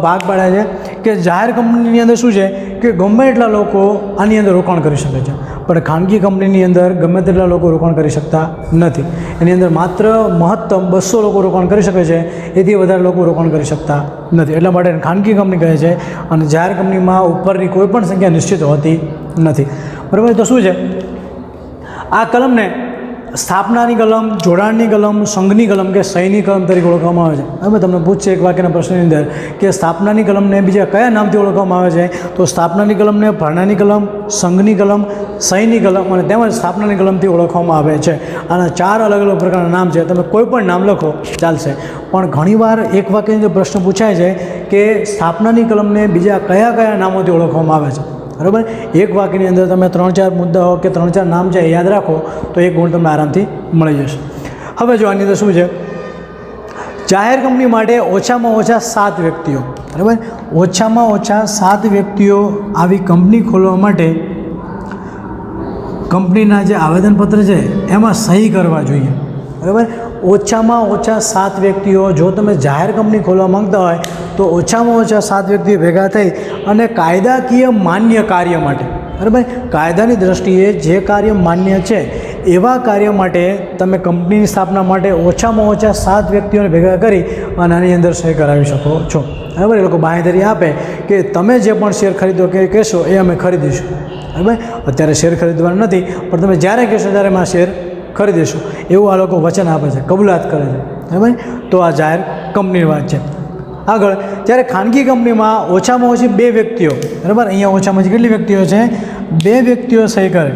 ભાગ પાડ્યા છે કે જાહેર કંપનીની અંદર શું છે કે ગમે એટલા લોકો આની અંદર રોકાણ કરી શકે છે, પણ ખાનગી કંપનીની અંદર ગમે તેટલા લોકો રોકાણ કરી શકતા નથી. એની અંદર માત્ર મહત્તમ 200 લોકો રોકાણ કરી શકે છે, એથી વધારે લોકો રોકાણ કરી શકતા નથી. એટલા માટે ખાનગી કંપની કહે છે. અને જાહેર કંપનીમાં ઉપરની કોઈ પણ સંખ્યા નિશ્ચિત હોતી નથી. બરાબર. તો શું છે આ કલમને સ્થાપનાની કલમ, જોડાણની કલમ, સંઘની કલમ કે સહીની કલમ તરીકે ઓળખવામાં આવે છે. હવે તમને પૂછશે એક વાક્યના પ્રશ્નની અંદર કે સ્થાપનાની કલમને બીજા કયા નામથી ઓળખવામાં આવે છે, તો સ્થાપનાની કલમને ભરણાની કલમ, સંઘની કલમ, સહીની કલમ અને તેમજ સ્થાપનાની કલમથી ઓળખવામાં આવે છે. આના 4 અલગ અલગ પ્રકારના નામ છે. તમે કોઈ પણ નામ લખો ચાલશે, પણ ઘણીવાર એક વાક્યની અંદર પ્રશ્ન પૂછાય છે કે સ્થાપનાની કલમને બીજા કયા કયા નામોથી ઓળખવામાં આવે છે. બરાબર. એક વાક્યની અંદર તમે 3-4 મુદ્દાઓ કે 3-4 નામ છે યાદ રાખો તો એક ગુણ તમને આરામથી મળી જશે. હવે જો આની અંદર શું છે, જાહેર કંપની માટે ઓછામાં ઓછા 7 વ્યક્તિઓ, બરાબર, ઓછામાં ઓછા 7 વ્યક્તિઓ આવી કંપની ખોલવા માટે કંપનીના જે આવેદનપત્ર છે એમાં સહી કરવા જોઈએ. બરાબર. ઓછામાં ઓછા 7 વ્યક્તિઓ, જો તમે જાહેર કંપની ખોલવા માંગતા હોય તો ઓછામાં ઓછા 7 વ્યક્તિઓ ભેગા થઈ અને કાયદાકીય માન્ય કાર્ય માટે, બરાબર, કાયદાની દ્રષ્ટિએ જે કાર્ય માન્ય છે એવા કાર્ય માટે તમે કંપનીની સ્થાપના માટે ઓછામાં ઓછા 7 વ્યક્તિઓને ભેગા કરી અને આની અંદર સહી કરાવી શકો છો. બરાબર. એ લોકો બાંહેધરી આપે કે તમે જે પણ શેર ખરીદો કે કહેશો એ અમે ખરીદીશું. બરાબર. અત્યારે શેર ખરીદવાનું નથી, પણ તમે જ્યારે કહેશો ત્યારે અમે આ શેર ખરીદીશું એવું આ લોકો વચન આપે છે, કબૂલાત કરે છે. બરાબર. તો આ જાહેર કંપનીની વાત છે. આગળ, જ્યારે ખાનગી કંપનીમાં ઓછામાં ઓછી 2 વ્યક્તિઓ, બરાબર, અહીંયા ઓછામાં ઓછી કેટલી વ્યક્તિઓ છે, 2 વ્યક્તિઓ સહી કરે.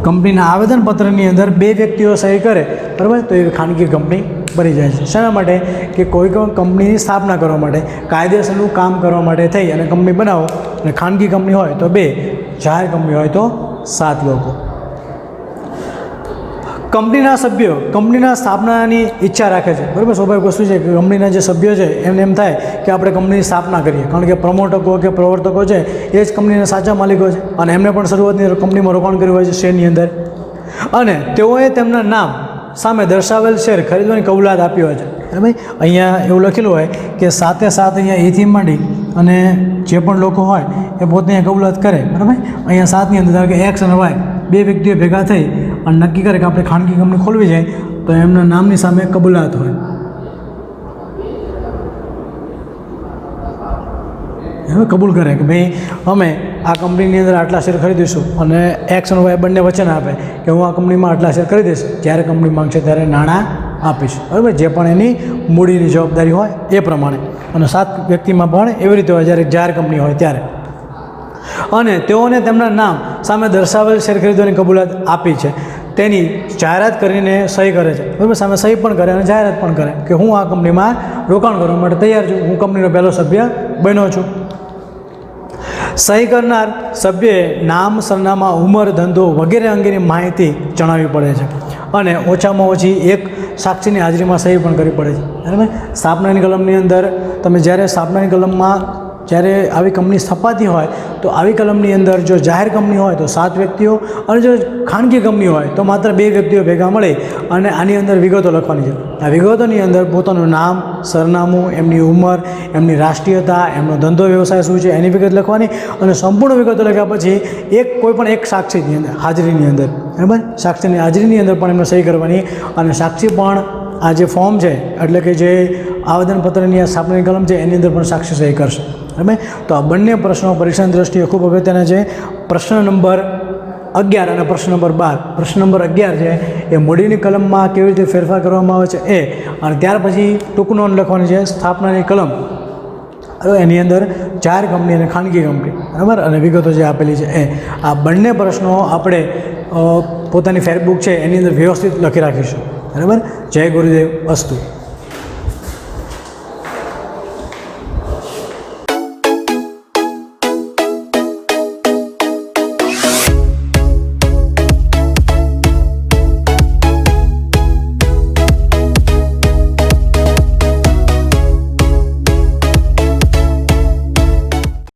કંપનીના આવેદનપત્રની અંદર 2 વ્યક્તિઓ સહી કરે, બરાબર, તો એ ખાનગી કંપની બની જાય છે. શાના માટે કે કોઈ પણ કંપનીની સ્થાપના કરવા માટે, કાયદેસરનું કામ કરવા માટે થઈ અને કંપની બનાવો. અને ખાનગી કંપની હોય તો 2, જાહેર કંપની હોય તો 7 લોકો. કંપનીના સભ્યો કંપનીના સ્થાપનાની ઈચ્છા રાખે છે. બરાબર. સ્વાભાવિક વસ્તુ છે કે કંપનીના જે સભ્યો છે એમને એમ થાય કે આપણે કંપનીની સ્થાપના કરીએ, કારણ કે પ્રમોટકો કે પ્રવર્તકો છે એ જ કંપનીના સાચા માલિકો છે અને એમને પણ શરૂઆતની કંપનીમાં રોકાણ કર્યું હોય છે શેરની અંદર, અને તેઓએ તેમના નામ સામે દર્શાવેલ શેર ખરીદવાની કબૂલાત આપી હોય છે. બરાબર. અહીંયા એવું લખેલું હોય કે 7 અહીંયા એથી માંડી અને જે પણ લોકો હોય એ પોતે અહીંયા કબૂલાત કરે. બરાબર. અહીંયા 7ની અંદર ધારો કે એક્સ અને વાય 2 વ્યક્તિઓ ભેગા થઈ અને નક્કી કરે કે આપણે ખાનગી કંપની ખોલવી જાય તો એમના નામની સામે કબૂલાત હોય. હવે કબૂલ કરે કે ભાઈ અમે આ કંપનીની અંદર આટલા શેર ખરીદીશું, અને એક્સ અને વાય બંને વચન આપે કે હું આ કંપનીમાં આટલા શેર ખરીદીશ, જ્યારે કંપની માંગશે ત્યારે નાણાં આપીશ. બરાબર. જે પણ એની મૂડીની જવાબદારી હોય એ પ્રમાણે. અને 7 વ્યક્તિમાં પણ એવી રીતે હોય જ્યારે જાહેર કંપની હોય ત્યારે. અને તેઓને તેમના નામ સામે દર્શાવેલ શેર ખરીદવાની કબૂલાત આપી છે તેની જાહેરાત કરીને સહી કરે છે. બરાબર. સામે સહી પણ કરે અને જાહેરાત પણ કરે કે હું આ કંપનીમાં રોકાણ કરવા માટે તૈયાર છું, હું કંપનીનો પહેલો સભ્ય બન્યો છું. સહી કરનાર સભ્યએ નામ, સરનામા, ઉંમર, ધંધો વગેરે અંગેની માહિતી જણાવવી પડે છે અને ઓછામાં ઓછી 1 સાક્ષીની હાજરીમાં સહી પણ કરવી પડે છે. બરાબર. સ્થાપનાની કલમની અંદર તમે જ્યારે સ્થાપનાની કલમમાં જ્યારે આવી કંપની સ્થપાતી હોય તો આવી કલમની અંદર જો જાહેર કંપની હોય તો 7 વ્યક્તિઓ અને જો ખાનગી કંપની હોય તો માત્ર 2 વ્યક્તિઓ ભેગા મળે અને આની અંદર વિગતો લખવાની છે. આ વિગતોની અંદર પોતાનું નામ, સરનામું, એમની ઉંમર, એમની રાષ્ટ્રીયતા, એમનો ધંધો વ્યવસાય શું છે એની વિગત લખવાની અને સંપૂર્ણ વિગતો લખ્યા પછી કોઈ પણ એક સાક્ષીની અંદર હાજરીની અંદર, બરાબર, સાક્ષીની હાજરીની અંદર પણ એમને સહી કરવાની અને સાક્ષી પણ આ જે ફોર્મ છે એટલે કે જે આવેદનપત્રની આ સ્થાપનાની કલમ છે એની અંદર પણ સાક્ષી સહી કરશે. બરાબર. તો આ બંને પ્રશ્નો પરીક્ષાની દ્રષ્ટિએ ખૂબ અગત્યના છે. પ્રશ્ન નંબર 11 અને પ્રશ્ન નંબર 12. પ્રશ્ન નંબર 11 છે એ મૂડીની કલમમાં કેવી રીતે ફેરફાર કરવામાં આવે છે એ, અને ત્યાર પછી ટૂંક નોંધ લખવાની છે સ્થાપનાની કલમ એની અંદર જાહેર કંપની અને ખાનગી કંપની, બરાબર, અને વિગતો જે આપેલી છે એ. આ બંને પ્રશ્નો આપણે પોતાની ફેરબુક છે એની અંદર વ્યવસ્થિત લખી રાખીશું. બરાબર. જય ગુરુદેવ. અસ્તુ.